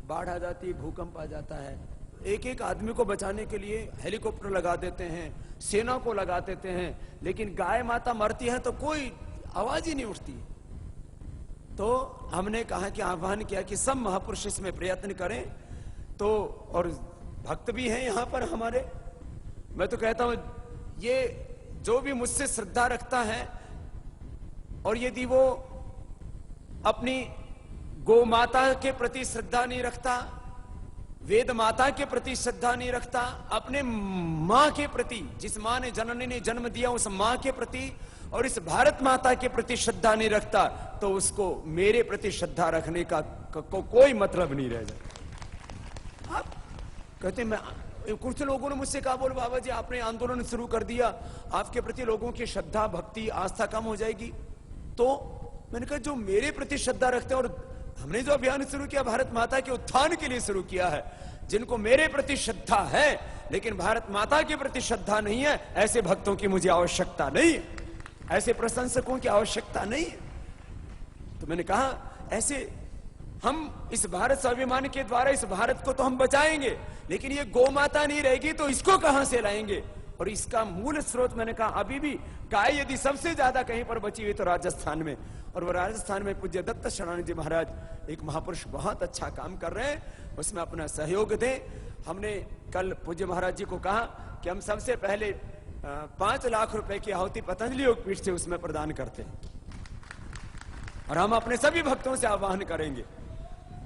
बाढ़ आ जाती है, भूकंप आ जाता है, एक एक आदमी को बचाने के लिए हेलीकॉप्टर लगा देते हैं, सेना को लगा देते हैं, लेकिन गाय माता मरती है तो कोई आवाज ही नहीं उठती। तो हमने कहा कि आह्वान किया कि सब महापुरुष इसमें प्रयत्न करें। तो और भक्त भी हैं यहाँ पर हमारे। मैं तो कहता हूं ये जो भी मुझसे श्रद्धा रखता है और यदि वो अपनी गौ माता के प्रति श्रद्धा नहीं रखता, वेद माता के प्रति श्रद्धा नहीं रखता, अपने मां के प्रति, जिस मां ने जननी ने जन्म दिया उस मां के प्रति और इस भारत माता के प्रति श्रद्धा नहीं रखता, तो उसको मेरे प्रति श्रद्धा रखने का कोई मतलब नहीं रह जाता। आप कहते मैं, कुछ लोगों ने मुझसे कहा, बोल बाबा जी आपने आंदोलन शुरू कर दिया, आपके प्रति लोगों की श्रद्धा भक्ति आस्था कम हो जाएगी। तो मैंने कहा जो मेरे प्रति श्रद्धा रखते हैं, और हमने जो अभियान शुरू किया भारत माता के उत्थान के लिए शुरू किया है, जिनको मेरे प्रति श्रद्धा है लेकिन भारत माता के प्रति श्रद्धा नहीं है, ऐसे भक्तों की मुझे आवश्यकता नहीं है, ऐसे प्रशंसकों की आवश्यकता नहीं है। तो मैंने कहा ऐसे हम इस भारत स्वाभिमान के द्वारा इस भारत को तो हम बचाएंगे, लेकिन ये गौ माता नहीं रहेगी तो इसको कहां से लाएंगे। और इसका मूल स्रोत मैंने कहा अभी भी गाय यदि सबसे ज्यादा कहीं पर बची हुई तो राजस्थान में, और वो राजस्थान में पूज्य दत्त शरणानंद जी महाराज एक महापुरुष बहुत अच्छा काम कर रहे हैं, उसमें अपना सहयोग दें। हमने कल पूज्य महाराज जी को कहा कि हम सबसे पहले 5 लाख रुपए की आहुति पतंजलि योगपीठ से उसमें प्रदान करते हैं, और हम अपने सभी भक्तों से आह्वान करेंगे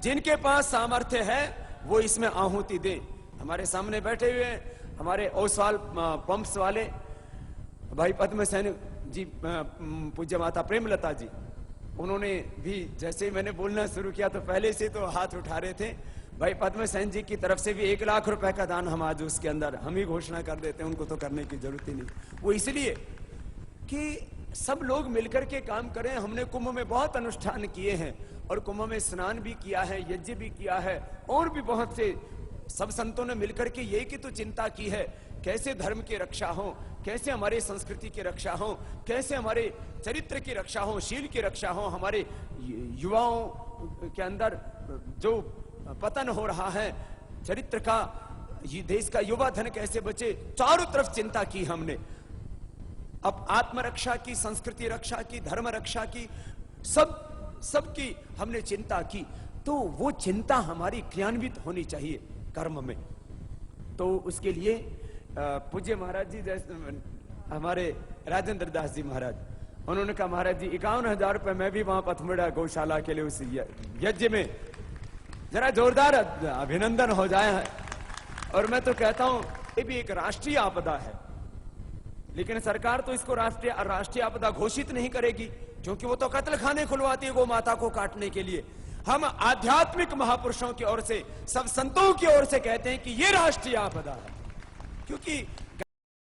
जिनके पास सामर्थ्य है वो इसमें आहुति दे। हमारे सामने बैठे हुए हमारे ओसवाल पंप्स वाले भाई पद्म सेन जी, पूज्य माता प्रेमलता जी, उन्होंने भी जैसे ही मैंने बोलना शुरू किया तो पहले से तो हाथ उठा रहे थे। भाई पद्म सेन जी की तरफ से भी 1 लाख रुपए का दान हम आज उसके अंदर हम ही घोषणा कर देते हैं, उनको तो करने की जरूरत ही नहीं। वो इसलिए कि सब लोग मिलकर के काम करें। हमने कुंभ में बहुत अनुष्ठान किए हैं और कुंभ में स्नान भी किया है, यज्ञ भी किया है, और भी बहुत से सब संतों ने मिलकर के यही की तो चिंता की है कैसे धर्म की रक्षा हो, कैसे हमारे संस्कृति की रक्षा हो, कैसे हमारे चरित्र की रक्षा हो, शील की रक्षा हो, हमारे युवाओं के अंदर जो पतन हो रहा है चरित्र का, ये देश का युवा धन कैसे बचे, चारों तरफ चिंता की हमने। अब आत्मरक्षा की, संस्कृति रक्षा की, धर्म रक्षा की, सबकी हमने चिंता की। तो वो चिंता हमारी क्रियान्वित होनी चाहिए कर्म में। तो उसके लिए पूज्य महाराज जी जैसे हमारे राजेंद्र दास जी महाराज, उन्होंने कहा महाराज जी 51,000 रुपए मैं भी वहां पथमुड़ा गौशाला के लिए उस यज्ञ में जरा जोरदार अभिनंदन हो जाए। और मैं तो कहता हूं ये भी एक राष्ट्रीय आपदा है, लेकिन सरकार तो इसको राष्ट्रीय आपदा घोषित नहीं करेगी, क्योंकि वो तो कत्ल खाने खुलवाती है गौ माता को काटने के लिए। हम आध्यात्मिक महापुरुषों की ओर से, सब संतों की ओर से कहते हैं कि ये राष्ट्रीय आपदा है, क्योंकि